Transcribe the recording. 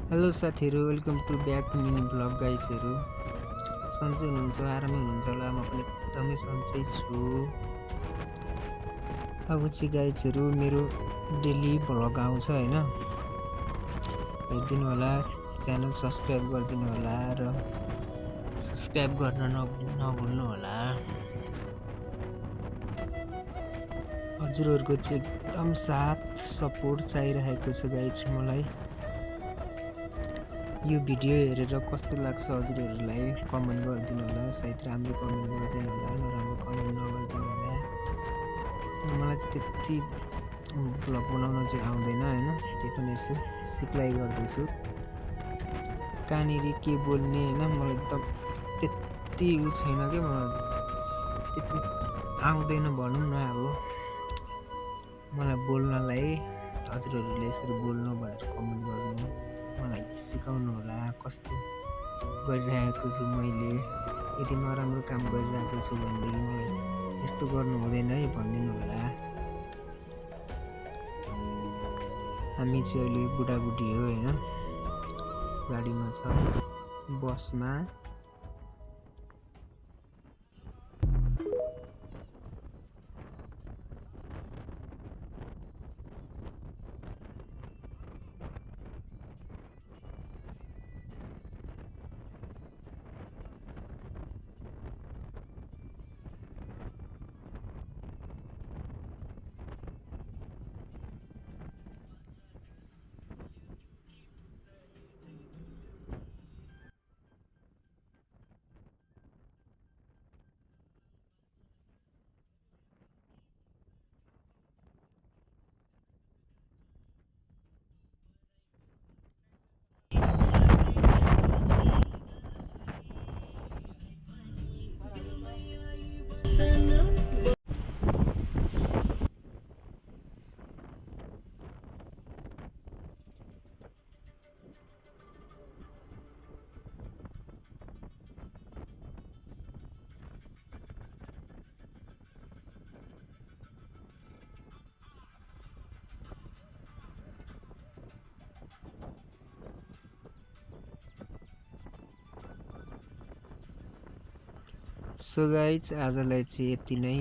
Hello साथीहरू, welcome to back mini blog गाइड्सहरू। सन्चै हुनुहुन्छ, आरामै हुनुहुन्छ होला। म पनि एकदमै सन्चै छु। अब चाहिँ गाइड्सहरू मेरो डेली भ्लग आउँछ होइन, हेरिदिनु होला। च्यानल सब्सक्राइब गरिदिनु होला र सब्सक्राइब गर्न नभुल्नु होला। हजुरहरूको चाहिँ एकदम साथ सपोर्ट चाहिरहेको छ गाइड्स मलाई। यो भिडियो हेरेर कस्तो लाग्छ हजुरहरूलाई कमेन्ट गरिदिनु होला। सायद राम्रो कमेन्ट गरिदिनु होला, नराम्रो कमेन्ट नगरिदिनु होला। मलाई चाहिँ त्यति ब्लग बनाउन चाहिँ आउँदैन होइन, त्यही पनि यसो सिक्लाइ गर्दैछु। कहाँनिर के बोल्ने होइन, मलाई एकदम त्यति उ छैन क्या, मलाई त्यति आउँदैन भनौँ न। अब मलाई बोल्नलाई हजुरहरूले यसरी बोल्नु भनेर कमेन्ट गर्नु, मलाई सिकाउनु होला कस्तो गरिरहेको छु मैले। यदि नराम्रो काम गरिरहेको छु भनेदेखि मलाई यस्तो गर्नु हुँदैन है भनिदिनु होला। हामी चाहिँ अहिले बुढाबुढी हो होइन, गाडीमा छ, बसमा। सो गाइज, आजलाई चाहिँ यति नै।